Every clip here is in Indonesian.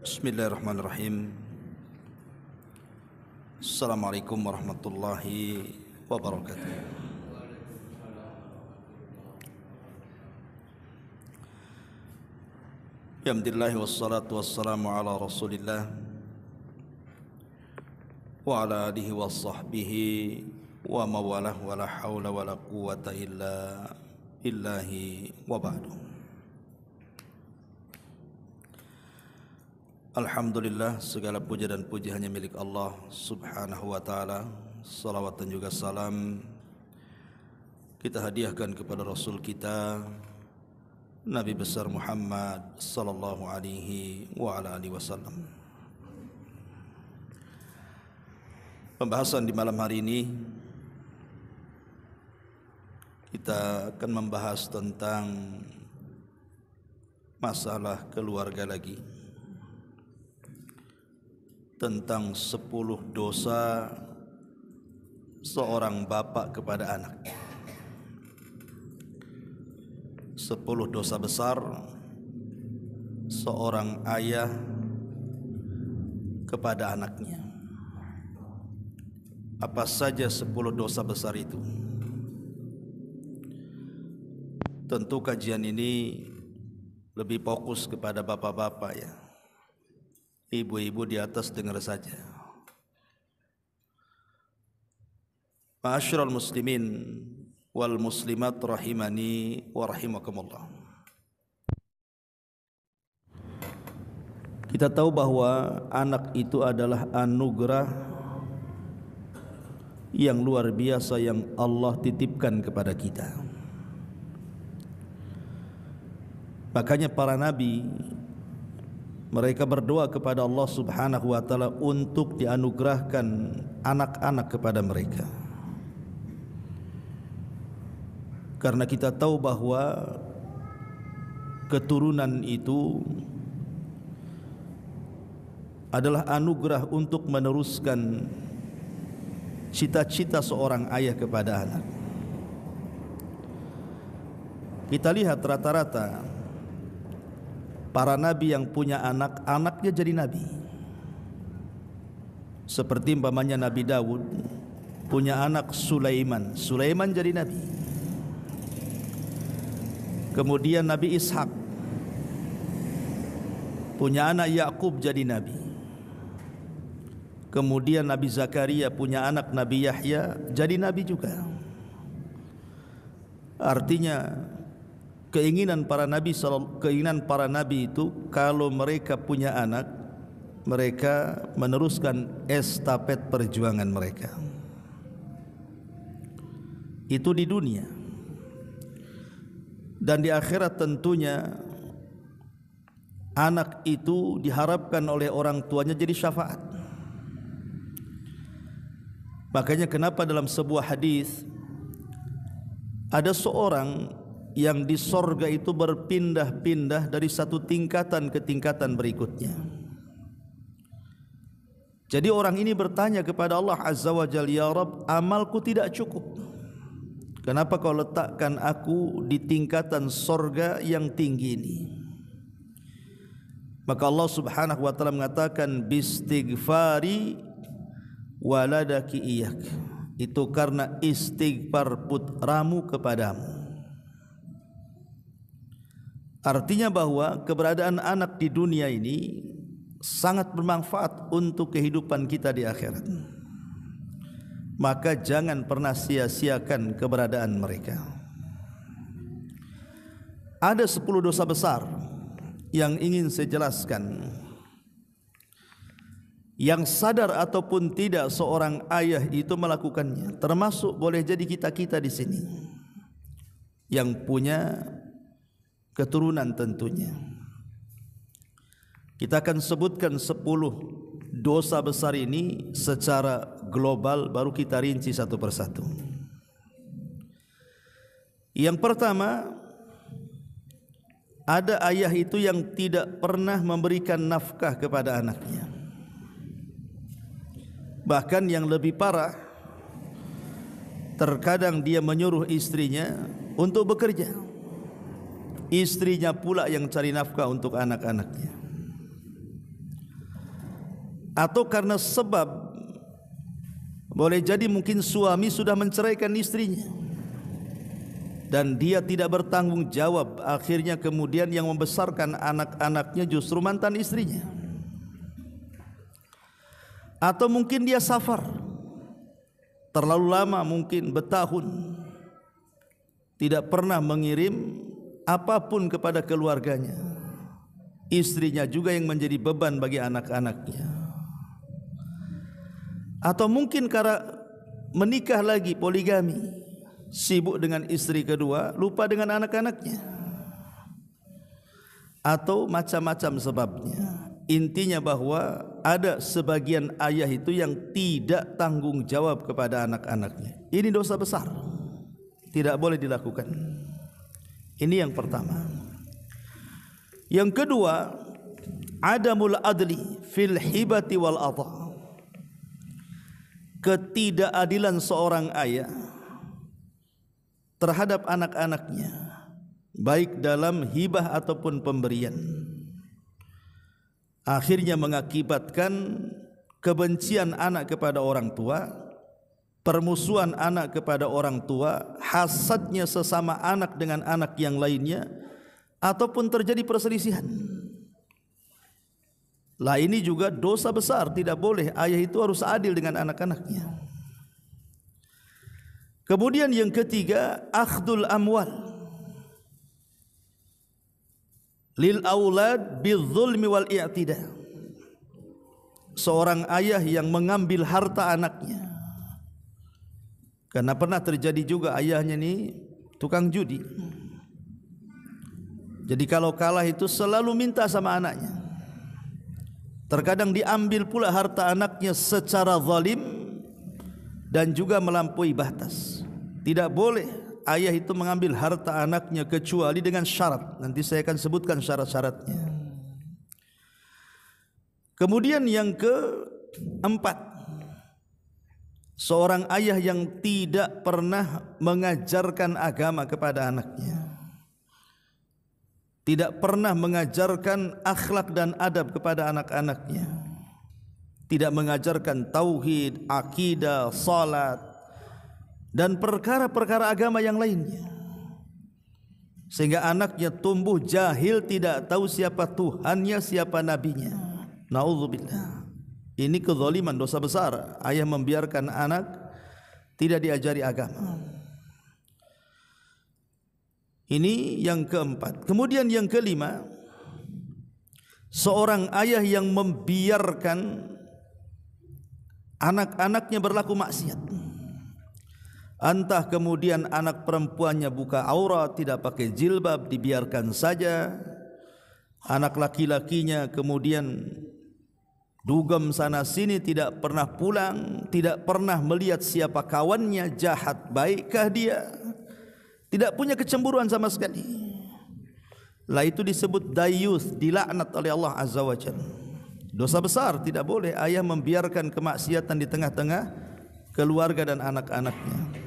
Bismillahirrahmanirrahim. Assalamualaikum warahmatullahi wabarakatuh. Alhamdulillah wassalatu wassalamu ala Rasulillah wa ala alihi wa sahbihi wa mawalah wa la hawla wa la quwwata illa billahi wa ba'du. Alhamdulillah, segala puja dan puji hanya milik Allah subhanahu wa ta'ala. Salawat dan juga salam kita hadiahkan kepada Rasul kita Nabi besar Muhammad sallallahu alaihi wa ala alihi wasallam. Pembahasan di malam hari ini kita akan membahas tentang masalah keluarga lagi, tentang 10 dosa seorang bapak kepada anak. 10 dosa besar seorang ayah kepada anaknya. Apa saja 10 dosa besar itu? Tentu kajian ini lebih fokus kepada bapak-bapak ya. Ibu-ibu di atas dengar saja. Ma'asyiral muslimin wal muslimat rahimani wa rahimakumullah. Kita tahu bahwa anak itu adalah anugerah yang luar biasa yang Allah titipkan kepada kita. Makanya para nabi mereka berdoa kepada Allah subhanahu wa ta'ala untuk dianugerahkan anak-anak kepada mereka. Karena kita tahu bahwa keturunan itu adalah anugerah untuk meneruskan cita-cita seorang ayah kepada anak. Kita lihat rata-rata para nabi yang punya anak, anaknya jadi nabi. Seperti umpamanya Nabi Daud punya anak Sulaiman, Sulaiman jadi nabi. Kemudian Nabi Ishak punya anak Yakub jadi nabi. Kemudian Nabi Zakaria punya anak Nabi Yahya jadi nabi juga. Artinya keinginan para nabi itu kalau mereka punya anak, mereka meneruskan estafet perjuangan mereka. Itu di dunia. Dan di akhirat tentunya anak itu diharapkan oleh orang tuanya jadi syafaat. Makanya kenapa dalam sebuah hadis ada seorang yang di sorga itu berpindah-pindah dari satu tingkatan ke tingkatan berikutnya. Jadi orang ini bertanya kepada Allah Azza wa Jalla, ya Rabb, amalku tidak cukup. Kenapa kau letakkan aku di tingkatan sorga yang tinggi ini? Maka Allah Subhanahu wa ta'ala mengatakan, bistighfari waladaki iyak. Itu karena istighfar putramu kepadamu. Artinya bahwa keberadaan anak di dunia ini sangat bermanfaat untuk kehidupan kita di akhirat. Maka jangan pernah sia-siakan keberadaan mereka. Ada 10 dosa besar yang ingin saya jelaskan. Yang sadar ataupun tidak seorang ayah itu melakukannya. Termasuk boleh jadi kita-kita di sini yang punya keturunan tentunya. Kita akan sebutkan 10 dosa besar ini secara global, baru kita rinci satu persatu. Yang pertama, ada ayah itu yang tidak pernah memberikan nafkah kepada anaknya. Bahkan yang lebih parah, terkadang dia menyuruh istrinya untuk bekerja. Istrinya pula yang cari nafkah untuk anak-anaknya. atau karena sebab boleh jadi mungkin suami sudah menceraikan istrinya dan dia tidak bertanggung jawab, akhirnya kemudian yang membesarkan anak-anaknya justru mantan istrinya. Atau mungkin dia safar terlalu lama, mungkin bertahun tidak pernah mengirim apapun kepada keluarganya. Istrinya juga yang menjadi beban bagi anak-anaknya. Atau mungkin karena menikah lagi, poligami, sibuk dengan istri kedua, lupa dengan anak-anaknya. Atau macam-macam sebabnya. Intinya bahwa ada sebagian ayah itu yang tidak tanggung jawab kepada anak-anaknya. Ini dosa besar, tidak boleh dilakukan. Ini yang pertama. Yang kedua, adamul adli fil hibati wal atha. Ketidakadilan seorang ayah terhadap anak-anaknya, baik dalam hibah ataupun pemberian, akhirnya mengakibatkan kebencian anak kepada orang tua, permusuhan anak kepada orang tua, hasadnya sesama anak dengan anak yang lainnya, ataupun terjadi perselisihan. Lah ini juga dosa besar, tidak boleh. Ayah itu harus adil dengan anak-anaknya. Kemudian yang ketiga, akhdul amwal lil aulad bidzulmi wal i'tida. Seorang ayah yang mengambil harta anaknya. Karena pernah terjadi juga ayahnya ini tukang judi. Jadi kalau kalah itu selalu minta sama anaknya. Terkadang diambil pula harta anaknya secara zalim dan juga melampaui batas. Tidak boleh ayah itu mengambil harta anaknya kecuali dengan syarat. Nanti saya akan sebutkan syarat-syaratnya. Kemudian yang keempat, seorang ayah yang tidak pernah mengajarkan agama kepada anaknya, tidak pernah mengajarkan akhlak dan adab kepada anak-anaknya, tidak mengajarkan tauhid, akidah, salat, dan perkara-perkara agama yang lainnya, sehingga anaknya tumbuh jahil, tidak tahu siapa Tuhannya, siapa nabinya. Na'udzubillah. Ini kezaliman, dosa besar. Ayah membiarkan anak tidak diajari agama. Ini yang keempat. Kemudian yang kelima, seorang ayah yang membiarkan anak-anaknya berlaku maksiat. Entah kemudian anak perempuannya buka aurat, tidak pakai jilbab, dibiarkan saja. Anak laki-lakinya kemudian dugem sana sini, tidak pernah pulang, tidak pernah melihat siapa kawannya, jahat baikkah dia, tidak punya kecemburuan sama sekali. Lah itu disebut dayuth, dilaknat oleh Allah Azza wa Jalla. Dosa besar, tidak boleh ayah membiarkan kemaksiatan di tengah-tengah keluarga dan anak-anaknya.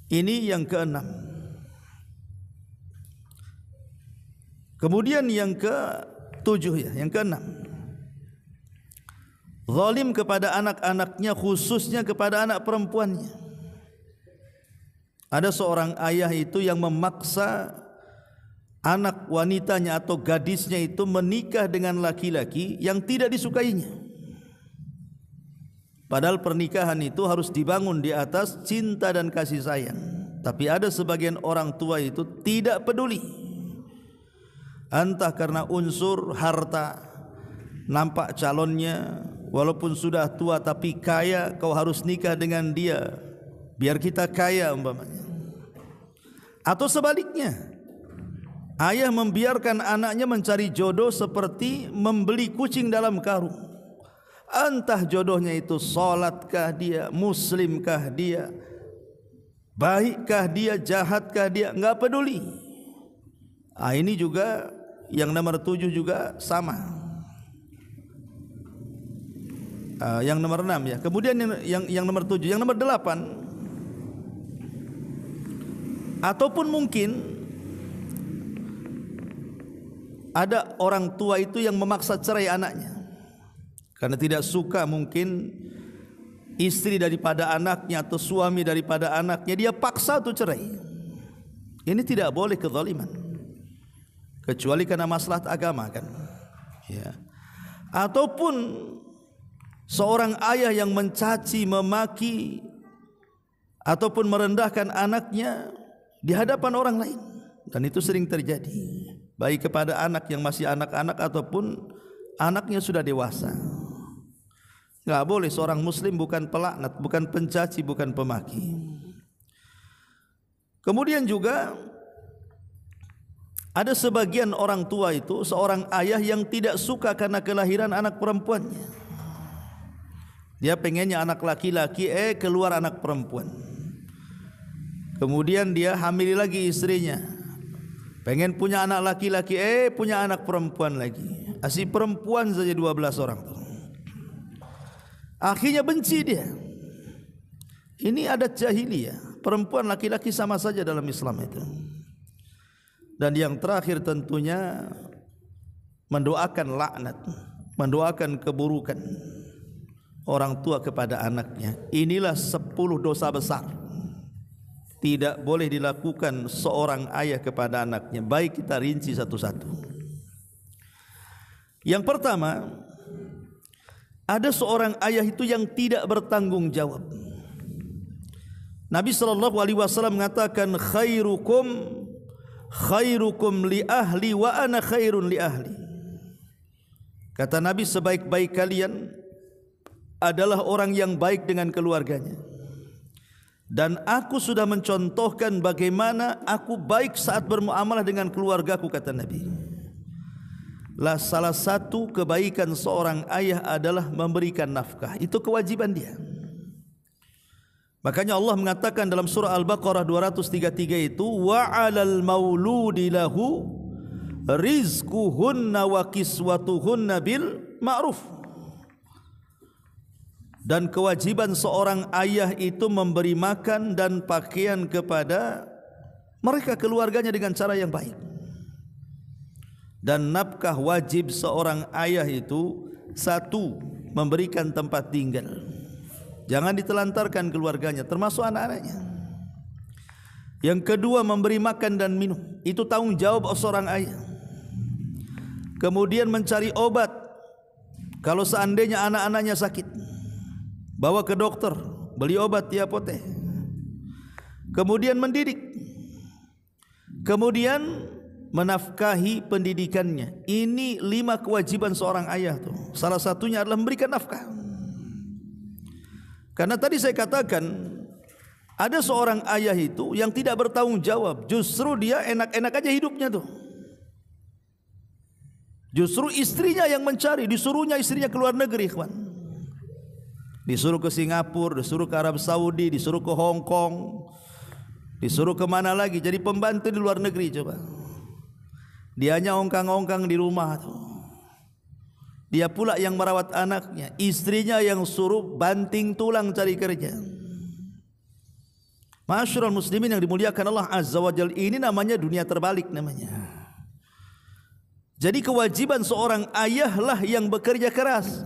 Ini yang keenam. Kemudian yang ketujuh, ya, yang keenam, zalim kepada anak-anaknya, khususnya kepada anak perempuannya. Ada seorang ayah itu yang memaksa anak wanitanya atau gadisnya itu menikah dengan laki-laki yang tidak disukainya. Padahal pernikahan itu harus dibangun di atas cinta dan kasih sayang. Tapi ada sebagian orang tua itu tidak peduli. Entah karena unsur harta, nampak calonnya walaupun sudah tua tapi kaya, kau harus nikah dengan dia biar kita kaya umpamanya. Atau sebaliknya, ayah membiarkan anaknya mencari jodoh seperti membeli kucing dalam karung. Entah jodohnya itu salatkah dia, muslimkah dia, baikkah dia, jahatkah dia, enggak peduli. Ini juga yang nomor 7 juga sama. Yang nomor 6 ya. Kemudian yang nomor 7, yang nomor 8, ataupun mungkin ada orang tua itu yang memaksa cerai anaknya. karena tidak suka mungkin istri daripada anaknya atau suami daripada anaknya, dia paksa untuk cerai. Ini tidak boleh kezaliman, kecuali karena maslahat agama kan. Ya. Ataupun seorang ayah yang mencaci, memaki ataupun merendahkan anaknya di hadapan orang lain, dan itu sering terjadi, baik kepada anak yang masih anak-anak ataupun anaknya sudah dewasa. Enggak boleh, seorang muslim bukan pelaknat, bukan pencaci, bukan pemaki. Kemudian juga ada sebagian orang tua itu, seorang ayah yang tidak suka karena kelahiran anak perempuannya. Dia pengennya anak laki-laki, keluar anak perempuan. Kemudian dia hamili lagi istrinya, pengen punya anak laki-laki, punya anak perempuan lagi. Asih perempuan saja 12 orang. Akhirnya benci dia. Ini adat jahiliyah, perempuan laki-laki sama saja dalam Islam itu. Dan yang terakhir tentunya mendoakan laknat, mendoakan keburukan orang tua kepada anaknya. Inilah 10 dosa besar, tidak boleh dilakukan seorang ayah kepada anaknya. Baik, kita rinci satu-satu. Yang pertama, ada seorang ayah itu yang tidak bertanggung jawab. Nabi SAW mengatakan, khairukum li ahli wa ana khairun li ahli. Kata Nabi, sebaik-baik kalian adalah orang yang baik dengan keluarganya, dan aku sudah mencontohkan bagaimana aku baik saat bermuamalah dengan keluargaku, kata Nabi. Lah, salah satu kebaikan seorang ayah adalah memberikan nafkah. Itu kewajiban dia. Makanya Allah mengatakan dalam surah Al-Baqarah 233 itu, wa 'alal mauludi lahu rizquhunna wa kiswatuhunna bil ma'ruf. Dan kewajiban seorang ayah itu memberi makan dan pakaian kepada mereka keluarganya dengan cara yang baik. Dan nafkah wajib seorang ayah itu, satu, memberikan tempat tinggal. Jangan ditelantarkan keluarganya, termasuk anak-anaknya. Yang kedua, memberi makan dan minum. Itu tanggung jawab seorang ayah. Kemudian mencari obat kalau seandainya anak-anaknya sakit, bawa ke dokter, beli obat di apotek. Kemudian mendidik. Kemudian menafkahi pendidikannya. Ini 5 kewajiban seorang ayah tuh. Salah satunya adalah memberikan nafkah. Karena tadi saya katakan, ada seorang ayah itu yang tidak bertanggung jawab. Justru dia enak-enak aja hidupnya tuh. Justru istrinya yang mencari, disuruhnya istrinya ke luar negeri, kawan. Disuruh ke Singapura, disuruh ke Arab Saudi, disuruh ke Hong Kong, disuruh kemana lagi, jadi pembantu di luar negeri. Coba, dianya ongkang-ongkang di rumah tuh. Dia pula yang merawat anaknya, istrinya yang suruh banting tulang cari kerja. Masyarul muslimin yang dimuliakan Allah Azza wa Jalla, ini namanya dunia terbalik namanya. Jadi kewajiban seorang ayah lah yang bekerja keras,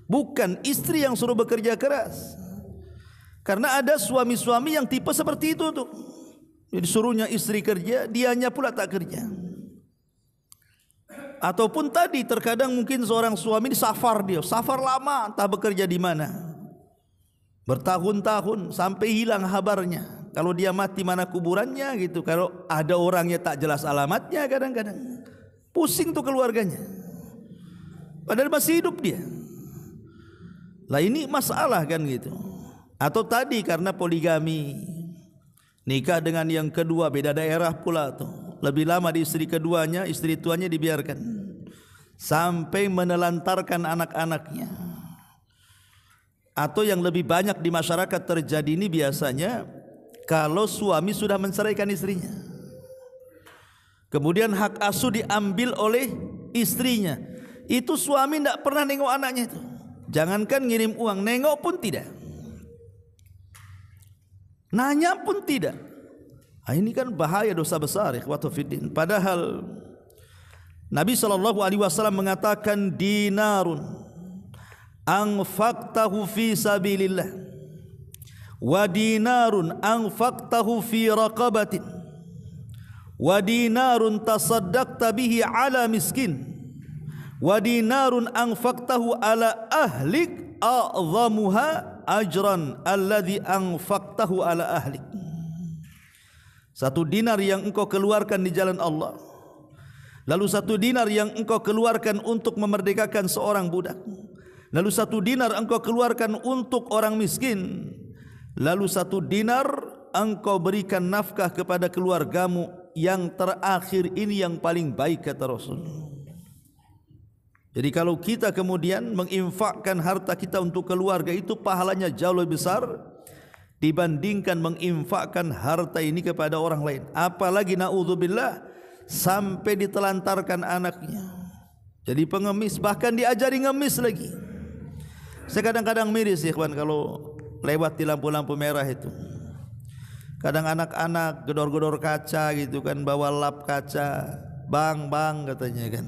bukan istri yang suruh bekerja keras. Karena ada suami-suami yang tipe seperti itu tuh. Jadi suruhnya istri kerja, dianya pula tak kerja. Ataupun tadi terkadang mungkin seorang suami safar, dia safar lama, tak bekerja di mana, bertahun-tahun sampai hilang kabarnya. Kalau dia mati mana kuburannya gitu. Kalau ada orangnya tak jelas alamatnya, kadang-kadang pusing tuh keluarganya, padahal masih hidup dia. Lah ini masalah kan gitu. Atau tadi karena poligami, nikah dengan yang kedua, beda daerah pula tuh, lebih lama di istri keduanya, istri tuanya dibiarkan sampai menelantarkan anak-anaknya. Atau yang lebih banyak di masyarakat terjadi ini biasanya kalau suami sudah menceraikan istrinya, kemudian hak asuh diambil oleh istrinya. Itu suami tidak pernah nengok anaknya itu. Jangankan ngirim uang, nengok pun tidak, nanya pun tidak. Ini kan bahaya, dosa besar, ikhwatu fiddin. Padahal Nabi SAW mengatakan dinarun anfaqtahu fi sabilillah wa dinarun anfaqtahu fi raqabatin wa dinarun tasaddaqta bihi ala miskin wa dinarun anfaqtahu ala ahlik a'zamuha ajran alladhi anfaqtahu ala ahlik. Satu dinar yang engkau keluarkan di jalan Allah, lalu satu dinar yang engkau keluarkan untuk memerdekakan seorang budak, lalu satu dinar engkau keluarkan untuk orang miskin, lalu satu dinar engkau berikan nafkah kepada keluargamu. Yang terakhir ini yang paling baik, kata Rasul. Jadi kalau kita kemudian menginfakkan harta kita untuk keluarga, itu pahalanya jauh lebih besar dibandingkan menginfakkan harta ini kepada orang lain. Apalagi na'udzubillah sampai ditelantarkan anaknya jadi pengemis, bahkan diajari ngemis lagi. Saya kadang-kadang miris ya kawan, kalau lewat di lampu-lampu merah itu, kadang anak-anak gedor-gedor kaca gitu kan, bawa lap kaca, bang katanya kan,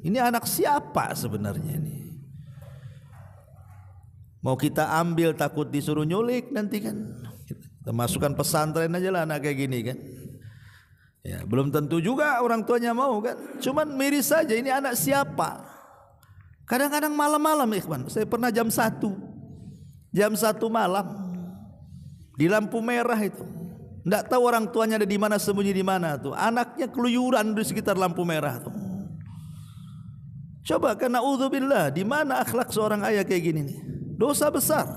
ini anak siapa sebenarnya ini? Mau kita ambil takut disuruh nyulik nanti kan. Kita masukkan pesantren aja lah anak kayak gini kan. Ya, belum tentu juga orang tuanya mau kan. Cuman miris saja, ini anak siapa? Kadang-kadang malam-malam ikhwan, saya pernah jam 1 malam di lampu merah itu. Enggak tahu orang tuanya ada di mana, sembunyi di mana tuh. Anaknya keluyuran di sekitar lampu merah tuh. Coba, karena na'udzubillah, di mana akhlak seorang ayah kayak gini nih? Dosa besar.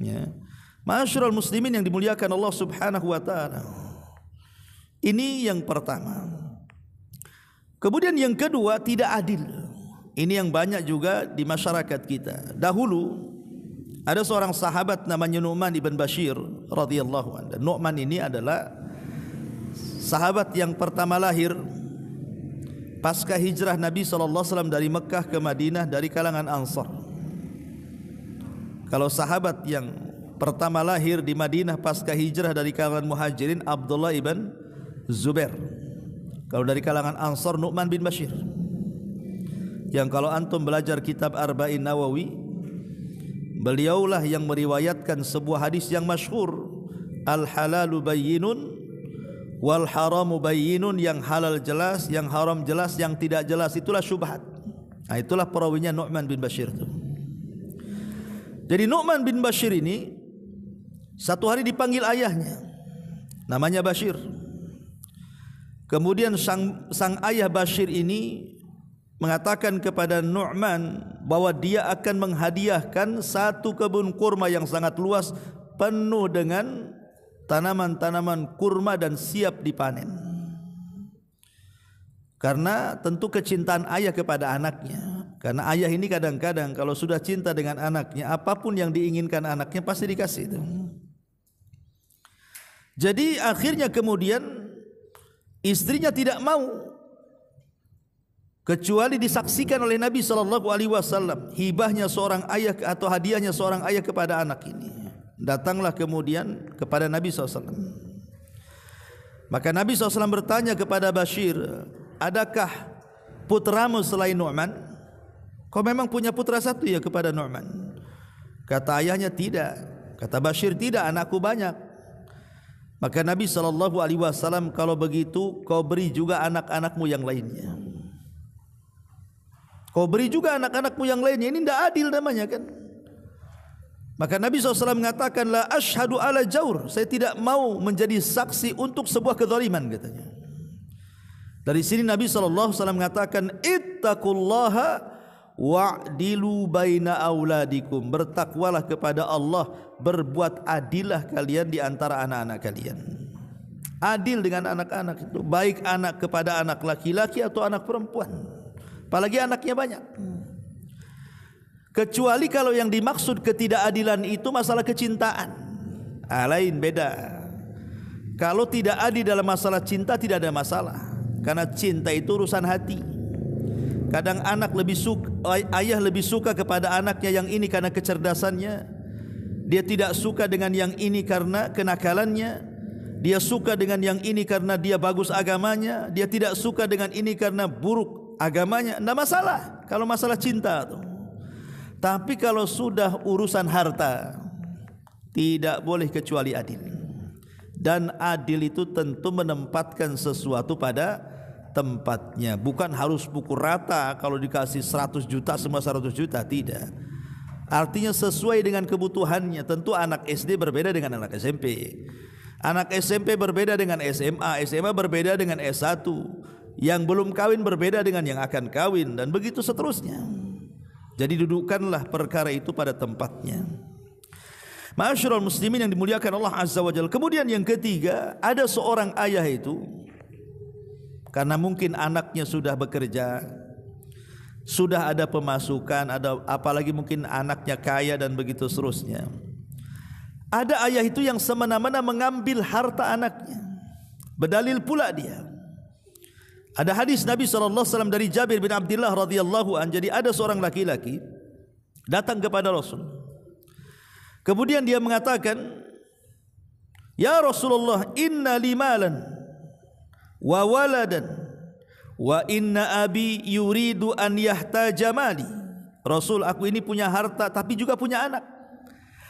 Ya. Ma'asyiral muslimin yang dimuliakan Allah Subhanahu wa taala. Ini yang pertama. Kemudian yang kedua, tidak adil. Ini yang banyak juga di masyarakat kita. Dahulu ada seorang sahabat namanya Nu'man ibn Bashir radhiyallahu anhu. Nu'man ini adalah sahabat yang pertama lahir pasca hijrah Nabi SAW dari Mekah ke Madinah dari kalangan Ansar. Kalau sahabat yang pertama lahir di Madinah pasca hijrah dari kalangan Muhajirin, Abdullah ibn Zubair. Kalau dari kalangan Ansar, Nu'man bin Bashir. Yang kalau antum belajar kitab Arba'in Nawawi, beliaulah yang meriwayatkan sebuah hadis yang masyhur, al-halalu bayyinun wal haramu bayyinun, yang halal jelas, yang haram jelas, yang tidak jelas itulah syubhat. Nah, itulah perawinya Nu'man bin Bashir itu. Jadi Nu'man bin Bashir ini satu hari dipanggil ayahnya, namanya Bashir. Kemudian sang ayah Bashir ini mengatakan kepada Nu'man bahwa dia akan menghadiahkan satu kebun kurma yang sangat luas, penuh dengan tanaman-tanaman kurma dan siap dipanen. Karena tentu kecintaan ayah kepada anaknya. Karena ayah ini kadang-kadang kalau sudah cinta dengan anaknya, apapun yang diinginkan anaknya pasti dikasih itu. Jadi akhirnya kemudian istrinya tidak mau kecuali disaksikan oleh Nabi SAW hibahnya seorang ayah atau hadiahnya seorang ayah kepada anak ini. Datanglah kemudian kepada Nabi SAW. Maka Nabi SAW bertanya kepada Bashir, adakah putramu selain Nu'man? Kau memang punya putra satu ya kepada Nu'man? Kata ayahnya tidak. Kata Bashir, tidak, anakku banyak. Maka Nabi SAW, kalau begitu kau beri juga anak-anakmu yang lainnya. Kau beri juga anak-anakmu yang lainnya. Ini tidak adil namanya kan. Maka Nabi SAW mengatakan, la ashhadu ala jaur, saya tidak mau menjadi saksi untuk sebuah kezaliman, katanya. Dari sini Nabi SAW mengatakan, ittaqullaha wa'dilu baina auladikum, bertakwalah kepada Allah, berbuat adillah kalian di antara anak-anak kalian. Adil dengan anak-anak itu, baik anak kepada anak laki-laki atau anak perempuan, apalagi anaknya banyak. Kecuali kalau yang dimaksud ketidakadilan itu masalah kecintaan, lain beda. Kalau tidak adil dalam masalah cinta tidak ada masalah, karena cinta itu urusan hati. Kadang anak lebih suka, ayah lebih suka kepada anaknya yang ini karena kecerdasannya, dia tidak suka dengan yang ini karena kenakalannya, dia suka dengan yang ini karena dia bagus agamanya, dia tidak suka dengan ini karena buruk agamanya. Tidak masalah kalau masalah cinta tuh. Tapi kalau sudah urusan harta, tidak boleh kecuali adil. Dan adil itu tentu menempatkan sesuatu pada tempatnya. Bukan harus pukul rata, kalau dikasih 100 juta semua 100 juta, tidak. Artinya sesuai dengan kebutuhannya. Tentu anak SD berbeda dengan anak SMP. Anak SMP berbeda dengan SMA, SMA berbeda dengan S1. Yang belum kawin berbeda dengan yang akan kawin, dan begitu seterusnya. Jadi dudukkanlah perkara itu pada tempatnya. Ma'asyiral muslimin yang dimuliakan Allah Azza wa Jalla. Kemudian yang ketiga, ada seorang ayah itu, karena mungkin anaknya sudah bekerja, sudah ada pemasukan, ada apalagi mungkin anaknya kaya dan begitu seterusnya. Ada ayah itu yang semena-mena mengambil harta anaknya. Berdalil pula dia. Ada hadis Nabi SAW dari Jabir bin Abdullah radhiyallahu an. Jadi ada seorang laki-laki datang kepada Rasul. Kemudian dia mengatakan, "Ya Rasulullah, inna li malan wa waladan wa inna abi yuridu an yahtaja mali." Rasul, aku ini punya harta tapi juga punya anak.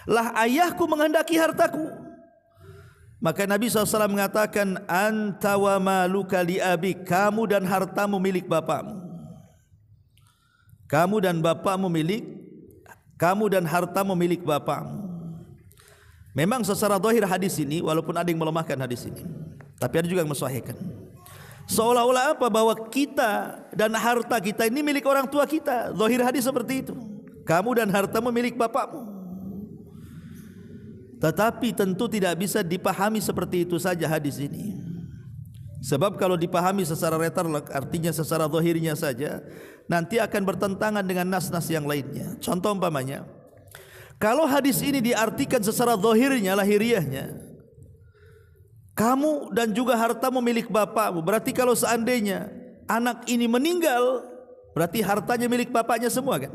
Lah ayahku menghendaki hartaku. Maka Nabi SAW mengatakan, anta wa maluka li abik, kamu dan hartamu milik bapakmu. Kamu dan hartamu milik bapakmu. Memang secara zahir hadis ini, walaupun ada yang melemahkan hadis ini, tapi ada juga yang mensahihkan. Seolah-olah apa? Bahwa kita dan harta kita ini milik orang tua kita. Zahir hadis seperti itu. Kamu dan hartamu milik bapakmu. Tetapi tentu tidak bisa dipahami seperti itu saja hadis ini. Sebab kalau dipahami secara retarlek, artinya secara zahirnya saja, nanti akan bertentangan dengan nas-nas yang lainnya. Contoh umpamanya, kalau hadis ini diartikan secara zahirnya, lahiriahnya, kamu dan juga hartamu milik bapakmu, berarti kalau seandainya anak ini meninggal, berarti hartanya milik bapaknya semua kan?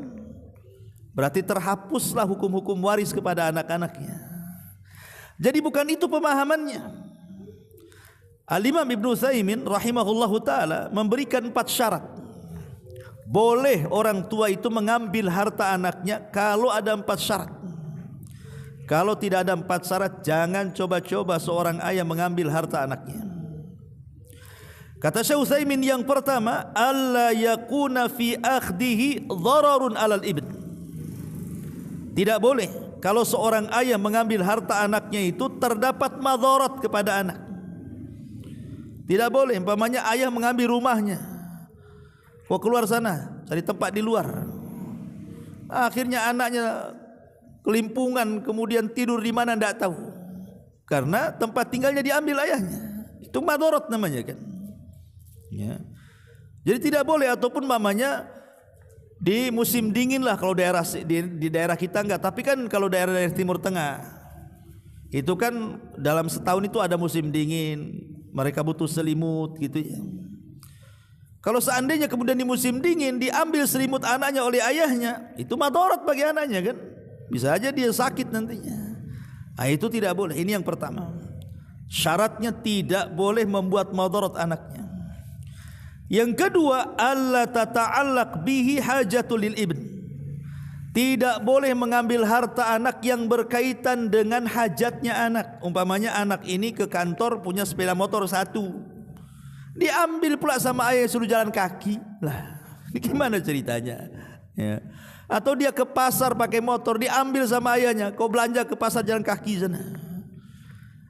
Berarti terhapuslah hukum-hukum waris kepada anak-anaknya. Jadi bukan itu pemahamannya. Al-Imam Ibnu Utsaimin rahimahullahu taala memberikan 4 syarat. Boleh orang tua itu mengambil harta anaknya kalau ada 4 syarat. Kalau tidak ada 4 syarat, jangan coba-coba seorang ayah mengambil harta anaknya. Kata Syekh Utsaimin, yang pertama, alla yakuna fi akhdihi dhararun 'alal ibn. Tidak boleh kalau seorang ayah mengambil harta anaknya itu terdapat madarat kepada anak. Tidak boleh, umpamanya ayah mengambil rumahnya, keluar sana, cari tempat di luar. Akhirnya anaknya kelimpungan, kemudian tidur di mana tidak tahu, karena tempat tinggalnya diambil ayahnya. Itu madarat namanya kan. Ya. Jadi tidak boleh. Ataupun mamanya di musim dingin lah, kalau di daerah kita enggak, tapi kan kalau daerah Timur Tengah itu kan dalam setahun itu ada musim dingin, mereka butuh selimut gitu ya. Kalau seandainya kemudian di musim dingin diambil selimut anaknya oleh ayahnya, itu madarat bagi anaknya kan, bisa aja dia sakit nantinya. Nah, itu tidak boleh. Ini yang pertama, syaratnya tidak boleh membuat madarat anaknya. Yang kedua, alla tata'allaq bihi hajatul lil ibn. Tidak boleh mengambil harta anak yang berkaitan dengan hajatnya anak. Umpamanya anak ini ke kantor punya sepeda motor 1, diambil pula sama ayah, suruh jalan kaki. Lah, ini gimana ceritanya? Ya. Atau dia ke pasar pakai motor, diambil sama ayahnya, kau belanja ke pasar jalan kaki sana.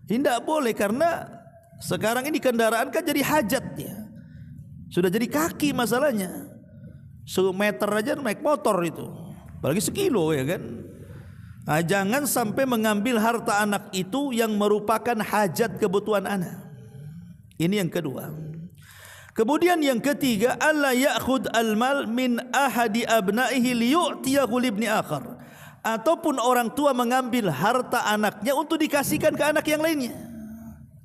Tidak boleh, karena sekarang ini kendaraan kan jadi hajat ya. Sudah jadi kaki masalahnya. 1 meter aja naik motor itu, apalagi 1 kilo ya kan. Nah, jangan sampai mengambil harta anak itu yang merupakan hajat kebutuhan anak. Ini yang kedua. Kemudian yang ketiga, alla ya'khud al-mal min ahadi abnaihi liyu'tiyahu libni akhar. Ataupun orang tua mengambil harta anaknya untuk dikasihkan ke anak yang lainnya.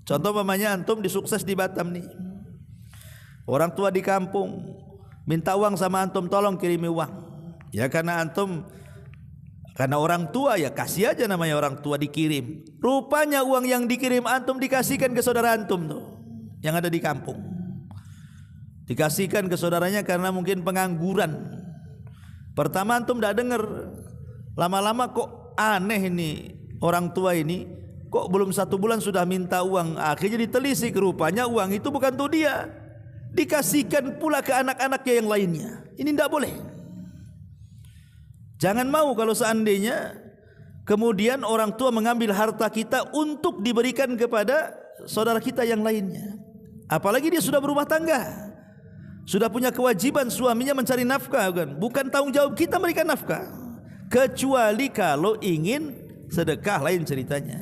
Contoh umpamanya antum disukses di Batam nih. Orang tua di kampung minta uang sama antum, tolong kirimi uang. Ya karena orang tua ya kasih aja, namanya orang tua dikirim. Rupanya uang yang dikirim antum dikasihkan ke saudara antum tuh yang ada di kampung. Dikasihkan ke saudaranya karena mungkin pengangguran. Pertama antum tidak dengar, lama-lama kok aneh ini orang tua ini, kok belum 1 bulan sudah minta uang. Akhirnya ditelisik, rupanya uang itu bukan untuk dia, dikasihkan pula ke anak-anaknya yang lainnya. Ini tidak boleh. Jangan mau kalau seandainya kemudian orang tua mengambil harta kita untuk diberikan kepada saudara kita yang lainnya. Apalagi dia sudah berumah tangga, sudah punya kewajiban suaminya mencari nafkah, bukan tanggung jawab kita memberikan nafkah. Kecuali kalau ingin sedekah, lain ceritanya.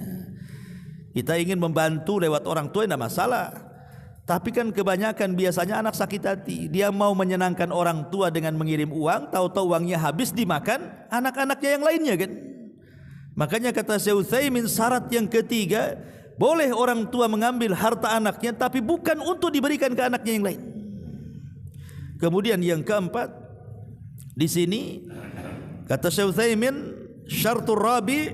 Kita ingin membantu lewat orang tua tidak masalah. Tapi kan kebanyakan biasanya anak sakit hati, dia mau menyenangkan orang tua dengan mengirim uang, tahu-tahu uangnya habis dimakan anak-anaknya yang lainnya kan. Makanya kata Syekh Utsaimin, syarat yang ketiga, boleh orang tua mengambil harta anaknya tapi bukan untuk diberikan ke anaknya yang lain. Kemudian yang keempat, di sini kata Syekh Utsaimin, syartur rabi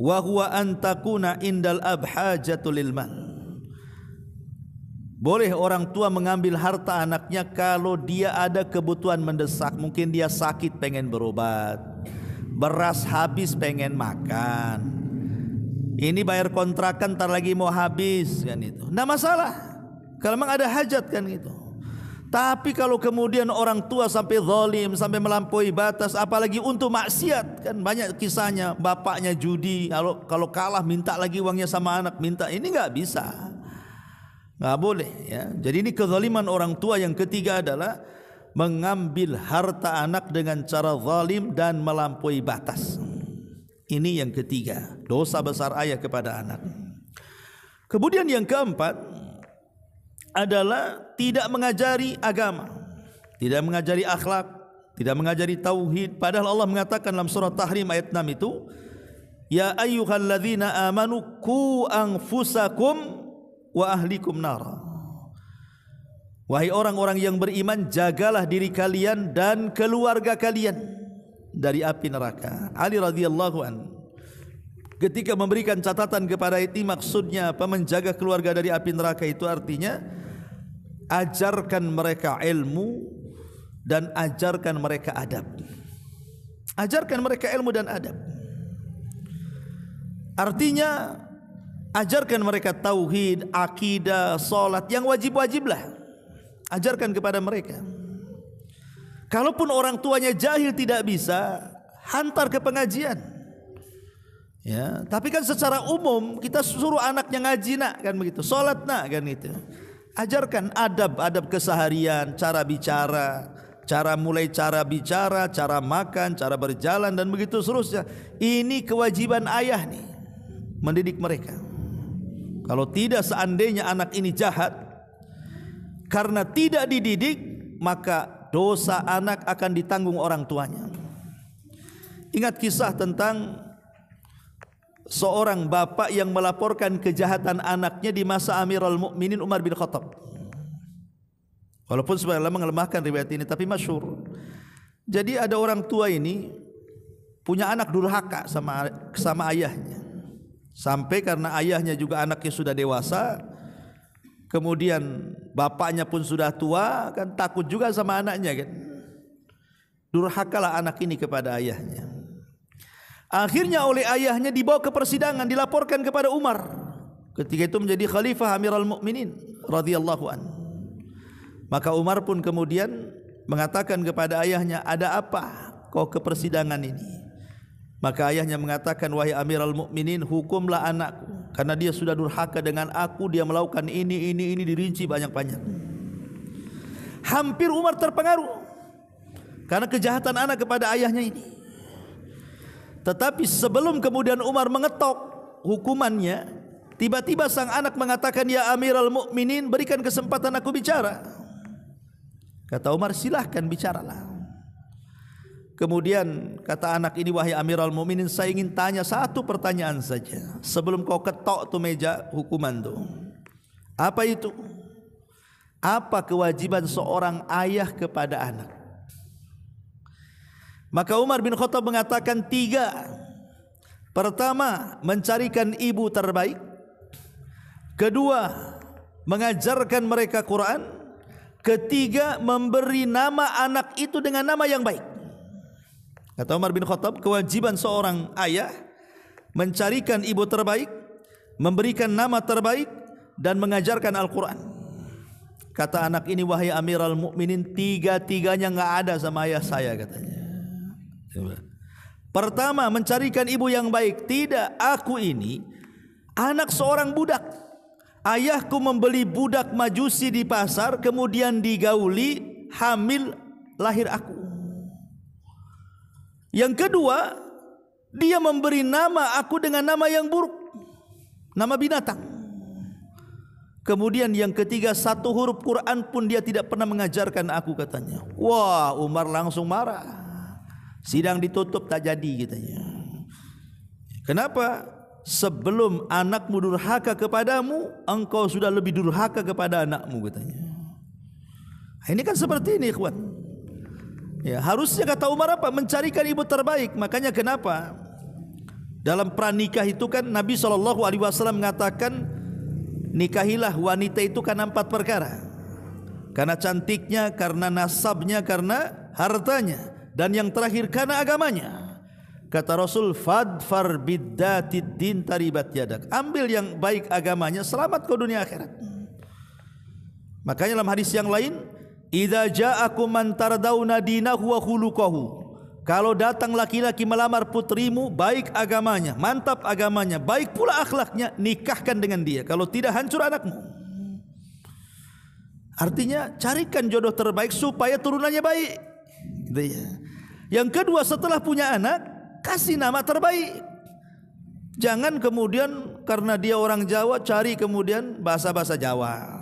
wa huwa an takuna indal abhajatul lil mal. Boleh orang tua mengambil harta anaknya kalau dia ada kebutuhan mendesak, mungkin dia sakit pengen berobat, beras habis pengen makan, ini bayar kontrakan ntar lagi mau habis kan, itu nggak masalah kalau memang ada hajat kan gitu. Tapi kalau kemudian orang tua sampai zalim, sampai melampaui batas, apalagi untuk maksiat, kan banyak kisahnya, bapaknya judi, kalau kalah minta lagi uangnya sama anak, minta, ini nggak bisa, nggak boleh ya. Jadi ini kezaliman orang tua. Yang ketiga adalah mengambil harta anak dengan cara zalim dan melampaui batas. Ini yang ketiga, dosa besar ayah kepada anak. Kemudian yang keempat adalah tidak mengajari agama, tidak mengajari akhlak, tidak mengajari tauhid. Padahal Allah mengatakan dalam surah Tahrim ayat 6 itu, ya ayyuhalladzina amanu qu anfusakum wa ahlikum nara. Wahai orang-orang yang beriman, jagalah diri kalian dan keluarga kalian dari api neraka. Ali radhiyallahu anhu ketika memberikan catatan kepada itu, maksudnya apa? Menjaga keluarga dari api neraka itu artinya ajarkan mereka ilmu dan ajarkan mereka adab. Ajarkan mereka ilmu dan adab. Artinya ajarkan mereka tauhid, akidah, salat yang wajib-wajiblah. Ajarkan kepada mereka. Kalaupun orang tuanya jahil tidak bisa, hantar ke pengajian. Ya, tapi kan secara umum kita suruh anaknya ngaji nak, kan begitu. Salat nak, kan gitu. Ajarkan adab-adab keseharian, cara bicara, cara bicara, cara makan, cara berjalan dan begitu seterusnya. Ini kewajiban ayah nih, mendidik mereka. Kalau tidak, seandainya anak ini jahat karena tidak dididik, maka dosa anak akan ditanggung orang tuanya. Ingat kisah tentang seorang bapak yang melaporkan kejahatan anaknya di masa Amirul Mukminin Umar bin Khattab. Walaupun sebagian ulama melemahkan riwayat ini, tapi masyhur. Jadi ada orang tua ini punya anak durhaka sama ayahnya. Sampai karena ayahnya juga anaknya sudah dewasa, kemudian bapaknya pun sudah tua, kan takut juga sama anaknya kan. Durhakalah anak ini kepada ayahnya. Akhirnya oleh ayahnya dibawa ke persidangan, dilaporkan kepada Umar. Ketika itu menjadi khalifah Amirul Mukminin radhiyallahu an. Maka Umar pun kemudian mengatakan kepada ayahnya, ada apa kau ke persidangan ini? Maka ayahnya mengatakan, wahai Amirul Mukminin, hukumlah anakku karena dia sudah durhaka dengan aku, dia melakukan ini dirinci banyak-banyak. Hampir Umar terpengaruh karena kejahatan anak kepada ayahnya ini. Tetapi sebelum kemudian Umar mengetok hukumannya, tiba-tiba sang anak mengatakan, ya Amirul Mukminin, berikan kesempatan aku bicara. Kata Umar, silahkan bicaralah. Kemudian kata anak ini, wahai Amirul Mukminin, saya ingin tanya satu pertanyaan saja sebelum kau ketok tuh meja hukuman tuh. Apa itu? Apa kewajiban seorang ayah kepada anak? Maka Umar bin Khattab mengatakan 3. Pertama, mencarikan ibu terbaik. Kedua, mengajarkan mereka Quran. Ketiga, memberi nama anak itu dengan nama yang baik. Kata Umar bin Khattab, kewajiban seorang ayah mencarikan ibu terbaik, memberikan nama terbaik, dan mengajarkan Al-Quran. Kata anak ini, wahai Amirul Mukminin, tiga-tiganya nggak ada sama ayah saya, katanya. Pertama, mencarikan ibu yang baik. Tidak, aku ini anak seorang budak. Ayahku membeli budak Majusi di pasar, kemudian digauli, hamil, lahir aku. Yang kedua, dia memberi nama aku dengan nama yang buruk, nama binatang. Kemudian yang ketiga, satu huruf Quran pun dia tidak pernah mengajarkan aku, katanya. Wah, Umar langsung marah. Sidang ditutup, tak jadi, katanya. Kenapa? Sebelum anakmu durhaka kepadamu, engkau sudah lebih durhaka kepada anakmu, katanya. Ini kan seperti ini, ikhwan. Ya, harusnya kata Umar apa? Mencarikan ibu terbaik. Makanya kenapa dalam pranikah itu kan Nabi SAW mengatakan, nikahilah wanita itu karena 4 perkara. Karena cantiknya, karena nasabnya, karena hartanya, dan yang terakhir karena agamanya. Kata Rasul, fadfar biddatid din taribat yadak. Ambil yang baik agamanya, selamat kau dunia akhirat. Makanya dalam hadis yang lain, idza ja'akum man tardawna dinahu wa khuluquhu. Kalau datang laki-laki melamar putrimu, baik agamanya, mantap agamanya, baik pula akhlaknya, nikahkan dengan dia. Kalau tidak, hancur anakmu. Artinya carikan jodoh terbaik supaya turunannya baik. Gitu ya. Yang kedua, setelah punya anak, kasih nama terbaik. Jangan kemudian karena dia orang Jawa cari kemudian bahasa-bahasa Jawa.